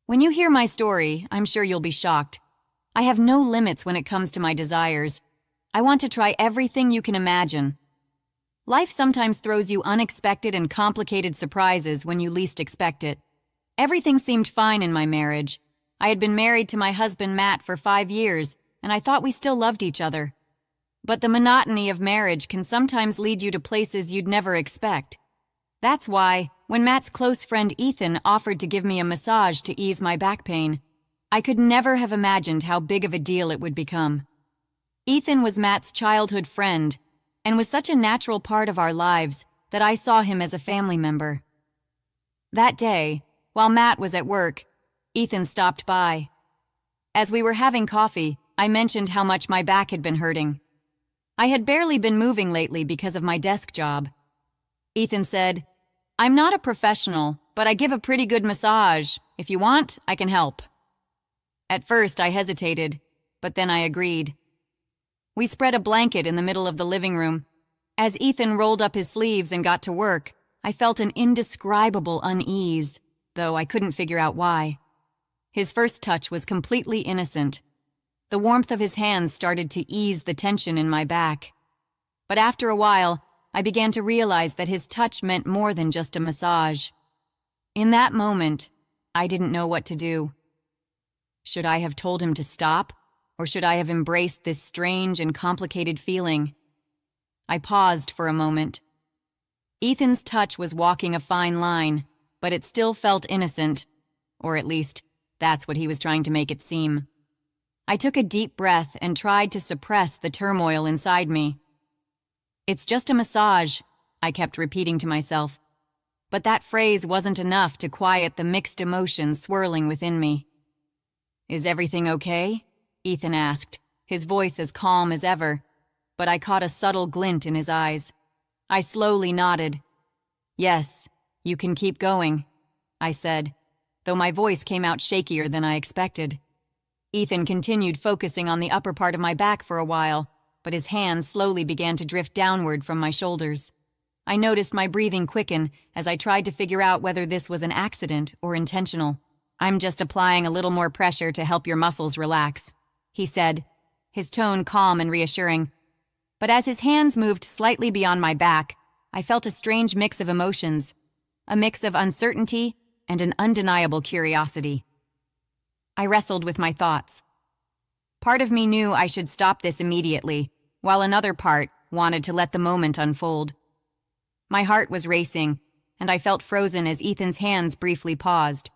When you hear my story, I'm sure you'll be shocked. I have no limits when it comes to my desires. I want to try everything you can imagine. Life sometimes throws you unexpected and complicated surprises when you least expect it. Everything seemed fine in my marriage. I had been married to my husband Matt for 5 years, and I thought we still loved each other. But the monotony of marriage can sometimes lead you to places you'd never expect. That's why, when Matt's close friend Ethan offered to give me a massage to ease my back pain, I could never have imagined how big of a deal it would become. Ethan was Matt's childhood friend and was such a natural part of our lives that I saw him as a family member. That day, while Matt was at work, Ethan stopped by. As we were having coffee, I mentioned how much my back had been hurting. I had barely been moving lately because of my desk job. Ethan said, "I'm not a professional, but I give a pretty good massage. If you want, I can help." At first, I hesitated, but then I agreed. We spread a blanket in the middle of the living room. As Ethan rolled up his sleeves and got to work, I felt an indescribable unease, though I couldn't figure out why. His first touch was completely innocent. The warmth of his hands started to ease the tension in my back. But after a while, I began to realize that his touch meant more than just a massage. In that moment, I didn't know what to do. Should I have told him to stop, or should I have embraced this strange and complicated feeling? I paused for a moment. Ethan's touch was walking a fine line, but it still felt innocent, or at least, that's what he was trying to make it seem. I took a deep breath and tried to suppress the turmoil inside me. "It's just a massage," I kept repeating to myself. But that phrase wasn't enough to quiet the mixed emotions swirling within me. "Is everything okay?" Ethan asked, his voice as calm as ever, but I caught a subtle glint in his eyes. I slowly nodded. "Yes, you can keep going," I said, though my voice came out shakier than I expected. Ethan continued focusing on the upper part of my back for a while, but his hands slowly began to drift downward from my shoulders. I noticed my breathing quicken as I tried to figure out whether this was an accident or intentional. "I'm just applying a little more pressure to help your muscles relax," he said, his tone calm and reassuring. But as his hands moved slightly beyond my back, I felt a strange mix of emotions, a mix of uncertainty and an undeniable curiosity. I wrestled with my thoughts. Part of me knew I should stop this immediately, while another part wanted to let the moment unfold. My heart was racing, and I felt frozen as Ethan's hands briefly paused.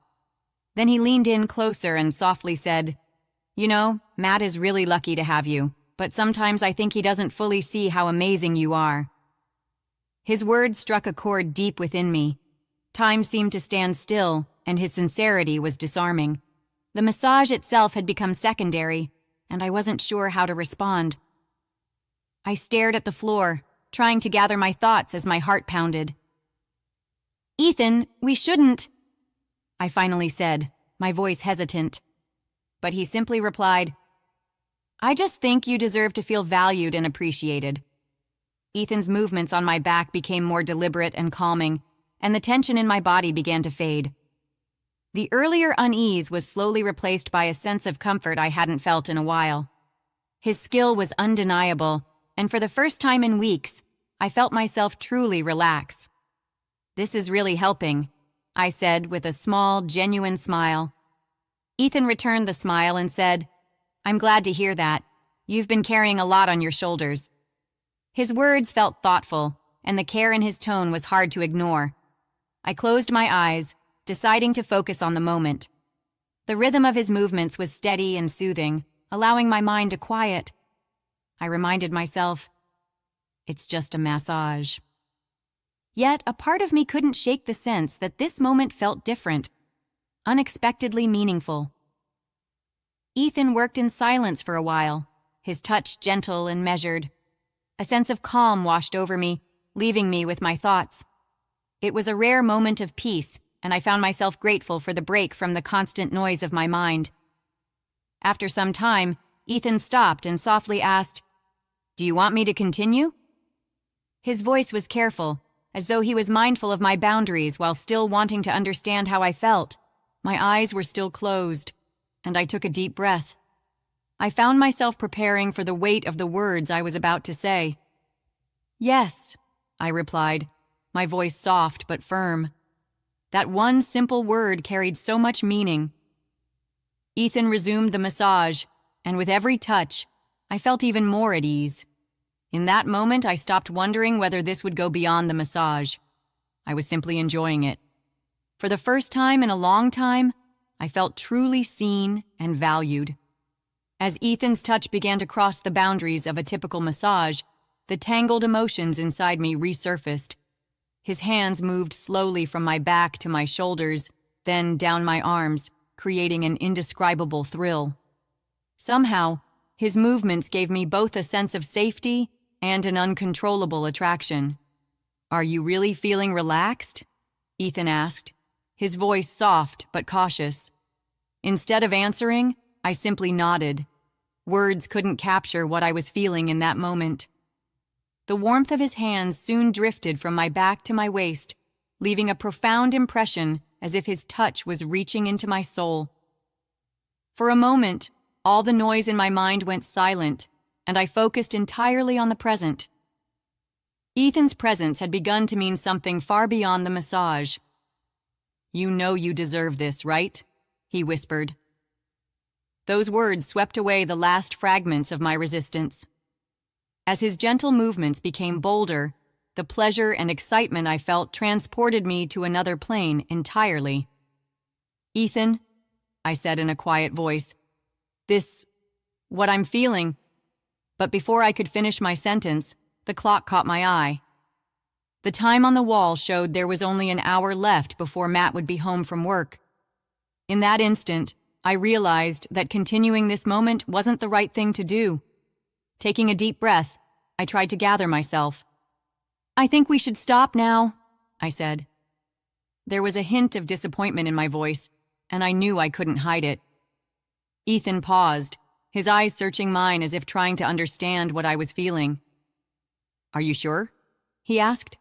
Then he leaned in closer and softly said, "You know, Matt is really lucky to have you, but sometimes I think he doesn't fully see how amazing you are." His words struck a chord deep within me. Time seemed to stand still, and his sincerity was disarming. The massage itself had become secondary, and I wasn't sure how to respond. I stared at the floor, trying to gather my thoughts as my heart pounded. "Ethan, we shouldn't," I finally said, my voice hesitant. But he simply replied, "I just think you deserve to feel valued and appreciated." Ethan's movements on my back became more deliberate and calming, and the tension in my body began to fade. The earlier unease was slowly replaced by a sense of comfort I hadn't felt in a while. His skill was undeniable, and for the first time in weeks, I felt myself truly relax. "This is really helping," I said with a small, genuine smile. Ethan returned the smile and said, "I'm glad to hear that. You've been carrying a lot on your shoulders." His words felt thoughtful, and the care in his tone was hard to ignore. I closed my eyes, deciding to focus on the moment. The rhythm of his movements was steady and soothing, allowing my mind to quiet. I reminded myself, it's just a massage. Yet a part of me couldn't shake the sense that this moment felt different, unexpectedly meaningful. Ethan worked in silence for a while, his touch gentle and measured. A sense of calm washed over me, leaving me with my thoughts. It was a rare moment of peace, and I found myself grateful for the break from the constant noise of my mind. After some time, Ethan stopped and softly asked, "Do you want me to continue?" His voice was careful, as though he was mindful of my boundaries while still wanting to understand how I felt. My eyes were still closed, and I took a deep breath. I found myself preparing for the weight of the words I was about to say. "Yes," I replied, my voice soft but firm. That one simple word carried so much meaning. Ethan resumed the massage, and with every touch, I felt even more at ease. In that moment, I stopped wondering whether this would go beyond the massage. I was simply enjoying it. For the first time in a long time, I felt truly seen and valued. As Ethan's touch began to cross the boundaries of a typical massage, the tangled emotions inside me resurfaced. His hands moved slowly from my back to my shoulders, then down my arms, creating an indescribable thrill. Somehow, his movements gave me both a sense of safety and an uncontrollable attraction. "Are you really feeling relaxed?" Ethan asked, his voice soft but cautious. Instead of answering, I simply nodded. Words couldn't capture what I was feeling in that moment. The warmth of his hands soon drifted from my back to my waist, leaving a profound impression as if his touch was reaching into my soul. For a moment, all the noise in my mind went silent, and I focused entirely on the present. Ethan's presence had begun to mean something far beyond the massage. "You know you deserve this, right?" he whispered. Those words swept away the last fragments of my resistance. As his gentle movements became bolder, the pleasure and excitement I felt transported me to another plane entirely. "Ethan," I said in a quiet voice, what I'm feeling." But before I could finish my sentence, the clock caught my eye. The time on the wall showed there was only an hour left before Matt would be home from work. In that instant, I realized that continuing this moment wasn't the right thing to do. Taking a deep breath, I tried to gather myself. "I think we should stop now," I said. There was a hint of disappointment in my voice, and I knew I couldn't hide it. Ethan paused, his eyes searching mine as if trying to understand what I was feeling. "Are you sure?" he asked.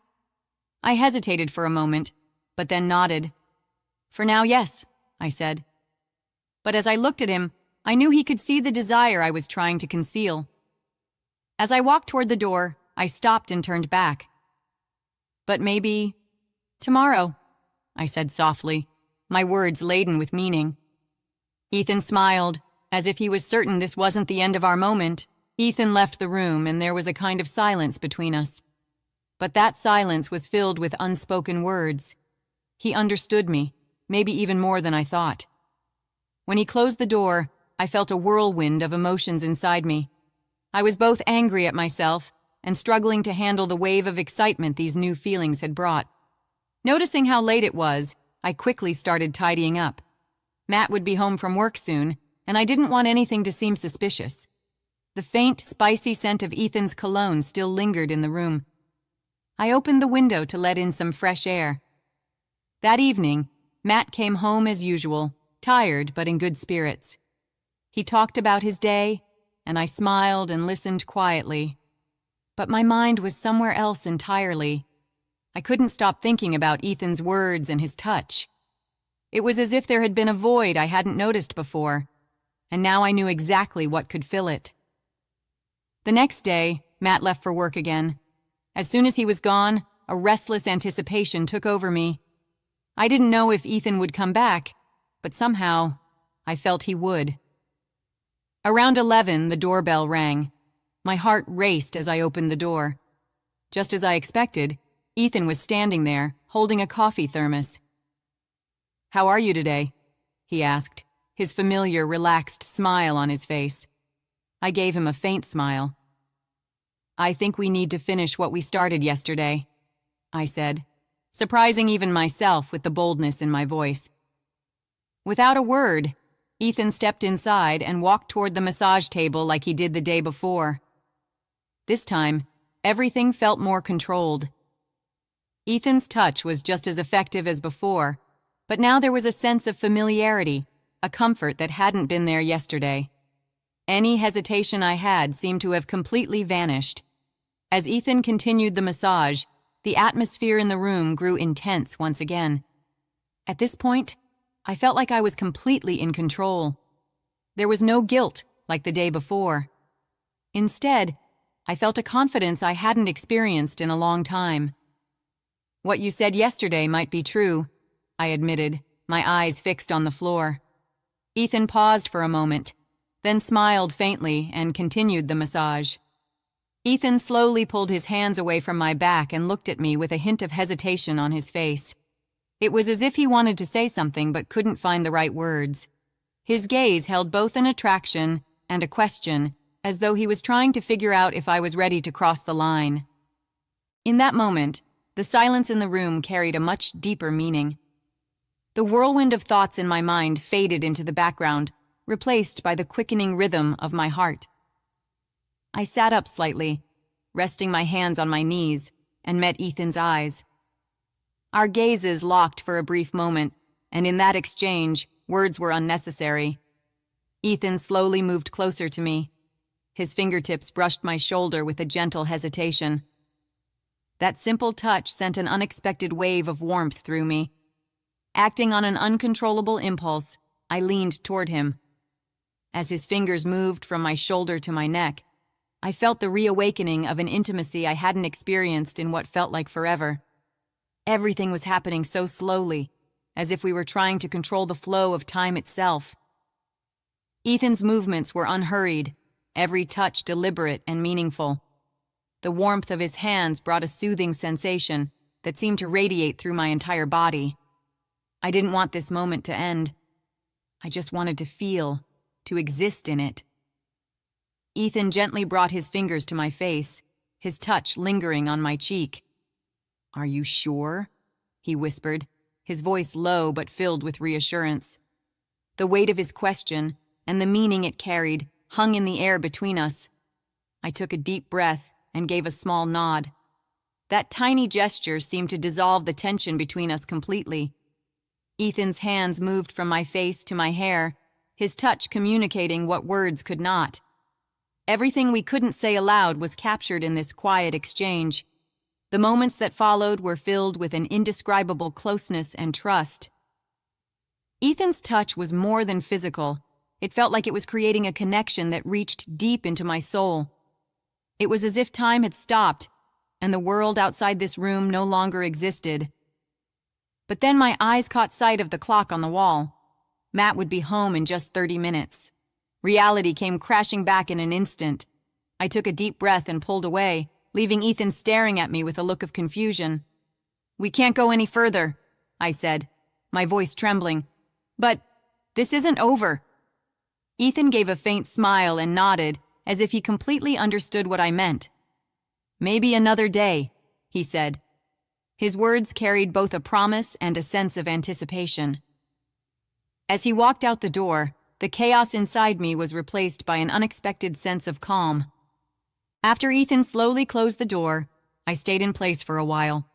I hesitated for a moment, but then nodded. "For now, yes," I said. But as I looked at him, I knew he could see the desire I was trying to conceal. As I walked toward the door, I stopped and turned back. "But maybe tomorrow," I said softly, my words laden with meaning. Ethan smiled, as if he was certain this wasn't the end of our moment. Ethan left the room, and there was a kind of silence between us. But that silence was filled with unspoken words. He understood me, maybe even more than I thought. When he closed the door, I felt a whirlwind of emotions inside me. I was both angry at myself and struggling to handle the wave of excitement these new feelings had brought. Noticing how late it was, I quickly started tidying up. Matt would be home from work soon, and I didn't want anything to seem suspicious. The faint, spicy scent of Ethan's cologne still lingered in the room. I opened the window to let in some fresh air. That evening, Matt came home as usual, tired but in good spirits. He talked about his day, and I smiled and listened quietly. But my mind was somewhere else entirely. I couldn't stop thinking about Ethan's words and his touch. It was as if there had been a void I hadn't noticed before, and now I knew exactly what could fill it. The next day, Matt left for work again. As soon as he was gone, a restless anticipation took over me. I didn't know if Ethan would come back, but somehow, I felt he would. Around 11, the doorbell rang. My heart raced as I opened the door. Just as I expected, Ethan was standing there, holding a coffee thermos. "How are you today?" he asked, his familiar, relaxed smile on his face. I gave him a faint smile. "I think we need to finish what we started yesterday," I said, surprising even myself with the boldness in my voice. Without a word, Ethan stepped inside and walked toward the massage table like he did the day before. This time, everything felt more controlled. Ethan's touch was just as effective as before, but now there was a sense of familiarity, a comfort that hadn't been there yesterday. Any hesitation I had seemed to have completely vanished. As Ethan continued the massage, the atmosphere in the room grew intense once again. At this point, I felt like I was completely in control. There was no guilt like the day before. Instead, I felt a confidence I hadn't experienced in a long time. "What you said yesterday might be true," I admitted, my eyes fixed on the floor. Ethan paused for a moment, then smiled faintly and continued the massage. Ethan slowly pulled his hands away from my back and looked at me with a hint of hesitation on his face. It was as if he wanted to say something but couldn't find the right words. His gaze held both an attraction and a question, as though he was trying to figure out if I was ready to cross the line. In that moment, the silence in the room carried a much deeper meaning. The whirlwind of thoughts in my mind faded into the background, replaced by the quickening rhythm of my heart. I sat up slightly, resting my hands on my knees, and met Ethan's eyes. Our gazes locked for a brief moment, and in that exchange, words were unnecessary. Ethan slowly moved closer to me. His fingertips brushed my shoulder with a gentle hesitation. That simple touch sent an unexpected wave of warmth through me. Acting on an uncontrollable impulse, I leaned toward him. As his fingers moved from my shoulder to my neck, I felt the reawakening of an intimacy I hadn't experienced in what felt like forever. Everything was happening so slowly, as if we were trying to control the flow of time itself. Ethan's movements were unhurried, every touch deliberate and meaningful. The warmth of his hands brought a soothing sensation that seemed to radiate through my entire body. I didn't want this moment to end. I just wanted to feel, to exist in it. Ethan gently brought his fingers to my face, his touch lingering on my cheek. "Are you sure?" he whispered, his voice low but filled with reassurance. The weight of his question, and the meaning it carried, hung in the air between us. I took a deep breath and gave a small nod. That tiny gesture seemed to dissolve the tension between us completely. Ethan's hands moved from my face to my hair, his touch communicating what words could not. Everything we couldn't say aloud was captured in this quiet exchange. The moments that followed were filled with an indescribable closeness and trust. Ethan's touch was more than physical. It felt like it was creating a connection that reached deep into my soul. It was as if time had stopped, and the world outside this room no longer existed. But then my eyes caught sight of the clock on the wall. Matt would be home in just 30 minutes. Reality came crashing back in an instant. I took a deep breath and pulled away, leaving Ethan staring at me with a look of confusion. "We can't go any further," I said, my voice trembling. "But this isn't over." Ethan gave a faint smile and nodded, as if he completely understood what I meant. "Maybe another day," he said. His words carried both a promise and a sense of anticipation. As he walked out the door, the chaos inside me was replaced by an unexpected sense of calm. After Ethan slowly closed the door, I stayed in place for a while.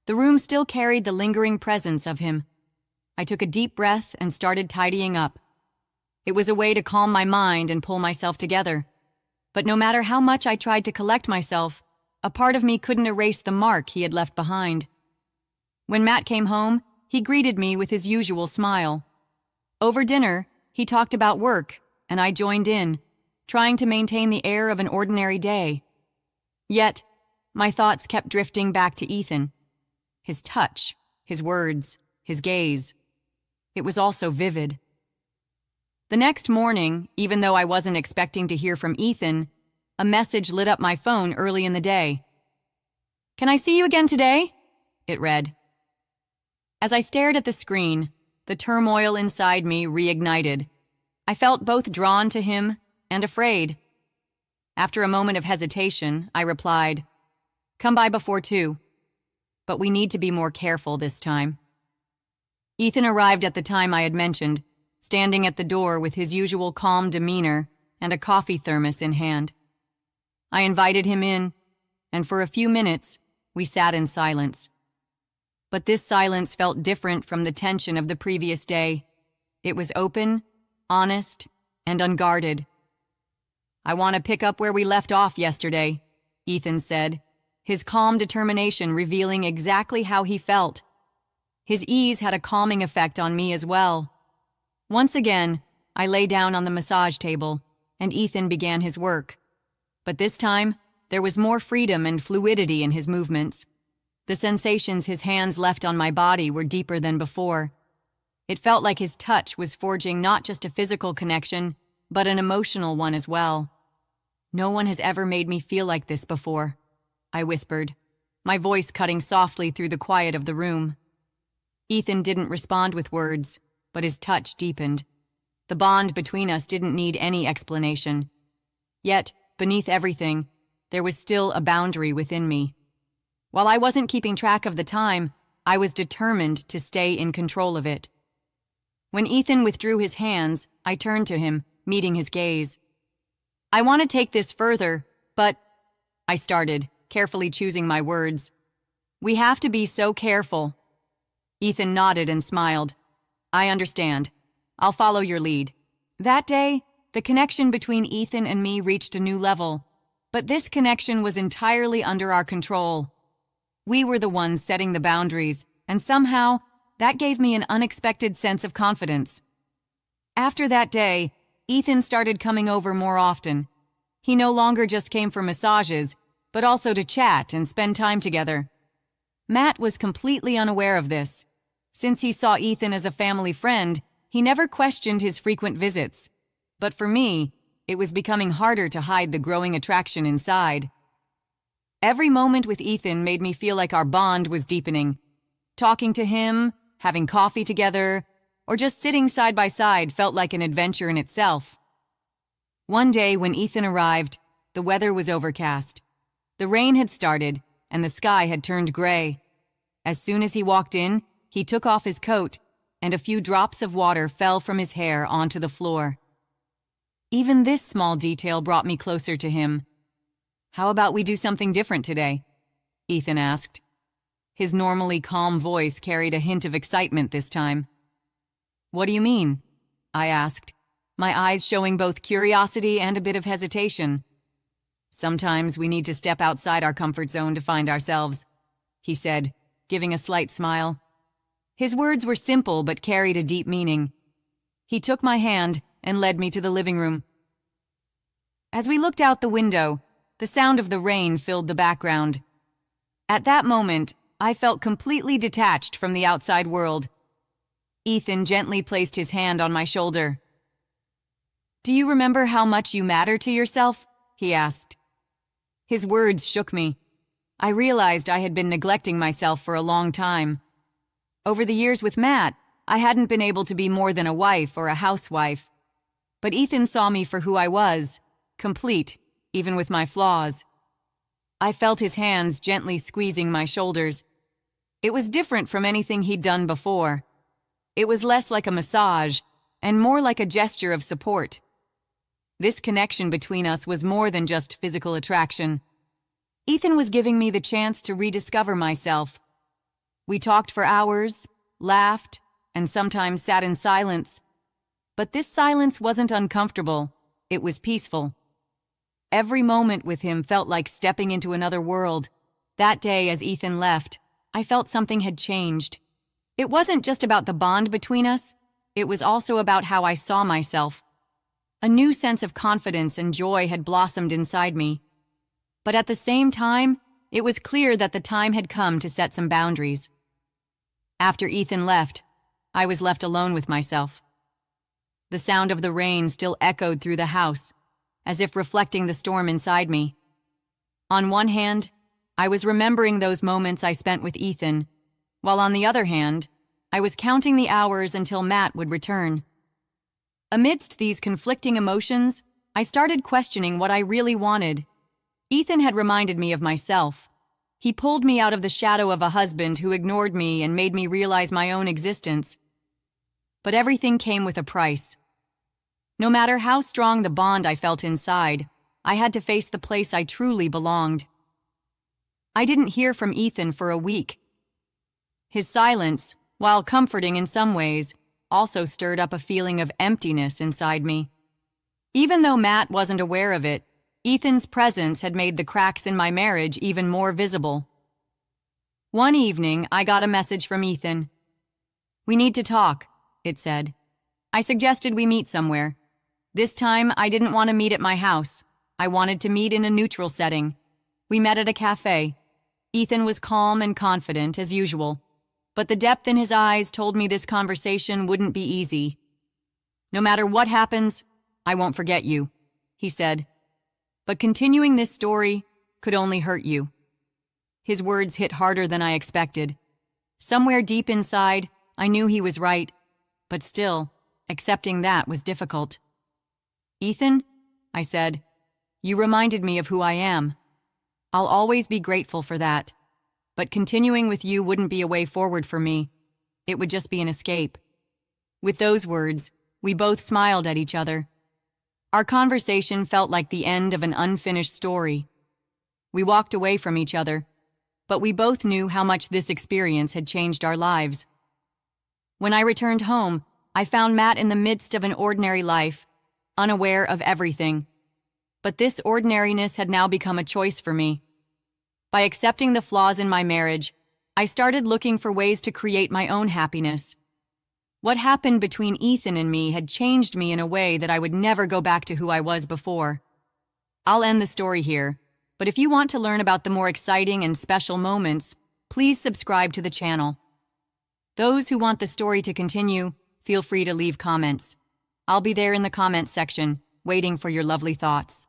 The room still carried the lingering presence of him. I took a deep breath and started tidying up. It was a way to calm my mind and pull myself together. But no matter how much I tried to collect myself, a part of me couldn't erase the mark he had left behind. When Matt came home, he greeted me with his usual smile. Over dinner, he talked about work, and I joined in, trying to maintain the air of an ordinary day. Yet, my thoughts kept drifting back to Ethan. His touch, his words, his gaze. It was all so vivid. The next morning, even though I wasn't expecting to hear from Ethan, a message lit up my phone early in the day. "Can I see you again today?" it read. As I stared at the screen, the turmoil inside me reignited. I felt both drawn to him and afraid. After a moment of hesitation, I replied, "Come by before 2. But we need to be more careful this time." Ethan arrived at the time I had mentioned, standing at the door with his usual calm demeanor and a coffee thermos in hand. I invited him in, and for a few minutes, we sat in silence. But this silence felt different from the tension of the previous day. It was open, honest, and unguarded. "I want to pick up where we left off yesterday," Ethan said, his calm determination revealing exactly how he felt. His ease had a calming effect on me as well. Once again, I lay down on the massage table, and Ethan began his work. But this time, there was more freedom and fluidity in his movements. The sensations his hands left on my body were deeper than before. It felt like his touch was forging not just a physical connection, but an emotional one as well. "No one has ever made me feel like this before," I whispered, my voice cutting softly through the quiet of the room. Ethan didn't respond with words, but his touch deepened. The bond between us didn't need any explanation. Yet, beneath everything, there was still a boundary within me. While I wasn't keeping track of the time, I was determined to stay in control of it. When Ethan withdrew his hands, I turned to him, meeting his gaze. "I want to take this further, but," I started, carefully choosing my words. "We have to be so careful." Ethan nodded and smiled. "I understand. I'll follow your lead." That day, the connection between Ethan and me reached a new level, but this connection was entirely under our control. We were the ones setting the boundaries, and somehow, that gave me an unexpected sense of confidence. After that day, Ethan started coming over more often. He no longer just came for massages, but also to chat and spend time together. Matt was completely unaware of this. Since he saw Ethan as a family friend, he never questioned his frequent visits. But for me, it was becoming harder to hide the growing attraction inside. Every moment with Ethan made me feel like our bond was deepening. Talking to him, having coffee together, or just sitting side by side felt like an adventure in itself. One day when Ethan arrived, the weather was overcast. The rain had started, and the sky had turned gray. As soon as he walked in, he took off his coat, and a few drops of water fell from his hair onto the floor. Even this small detail brought me closer to him. "How about we do something different today?" Ethan asked. His normally calm voice carried a hint of excitement this time. "What do you mean?" I asked, my eyes showing both curiosity and a bit of hesitation. "Sometimes we need to step outside our comfort zone to find ourselves," he said, giving a slight smile. His words were simple but carried a deep meaning. He took my hand and led me to the living room. As we looked out the window, the sound of the rain filled the background. At that moment, I felt completely detached from the outside world. Ethan gently placed his hand on my shoulder. "Do you remember how much you matter to yourself?" he asked. His words shook me. I realized I had been neglecting myself for a long time. Over the years with Matt, I hadn't been able to be more than a wife or a housewife. But Ethan saw me for who I was, complete, even with my flaws. I felt his hands gently squeezing my shoulders. It was different from anything he'd done before. It was less like a massage and more like a gesture of support. This connection between us was more than just physical attraction. Ethan was giving me the chance to rediscover myself. We talked for hours, laughed, and sometimes sat in silence. But this silence wasn't uncomfortable. It was peaceful. Every moment with him felt like stepping into another world. That day, as Ethan left, I felt something had changed. It wasn't just about the bond between us. It was also about how I saw myself. A new sense of confidence and joy had blossomed inside me. But at the same time, it was clear that the time had come to set some boundaries. After Ethan left, I was left alone with myself. The sound of the rain still echoed through the house, as if reflecting the storm inside me. On one hand, I was remembering those moments I spent with Ethan, while on the other hand, I was counting the hours until Matt would return. Amidst these conflicting emotions, I started questioning what I really wanted. Ethan had reminded me of myself. He pulled me out of the shadow of a husband who ignored me and made me realize my own existence. But everything came with a price. No matter how strong the bond I felt inside, I had to face the place I truly belonged. I didn't hear from Ethan for a week. His silence, while comforting in some ways, also stirred up a feeling of emptiness inside me. Even though Matt wasn't aware of it, Ethan's presence had made the cracks in my marriage even more visible. One evening, I got a message from Ethan. We need to talk, it said. I suggested we meet somewhere. This time, I didn't want to meet at my house. I wanted to meet in a neutral setting. We met at a cafe. Ethan was calm and confident, as usual, but the depth in his eyes told me this conversation wouldn't be easy. No matter what happens, I won't forget you, he said. But continuing this story could only hurt you. His words hit harder than I expected. Somewhere deep inside, I knew he was right, but still, accepting that was difficult. Ethan, I said, you reminded me of who I am. I'll always be grateful for that. But continuing with you wouldn't be a way forward for me. It would just be an escape. With those words, we both smiled at each other. Our conversation felt like the end of an unfinished story. We walked away from each other, but we both knew how much this experience had changed our lives. When I returned home, I found Matt in the midst of an ordinary life, unaware of everything. But this ordinariness had now become a choice for me. By accepting the flaws in my marriage, I started looking for ways to create my own happiness. What happened between Ethan and me had changed me in a way that I would never go back to who I was before. I'll end the story here, but if you want to learn about the more exciting and special moments, please subscribe to the channel. Those who want the story to continue, feel free to leave comments. I'll be there in the comments section, waiting for your lovely thoughts.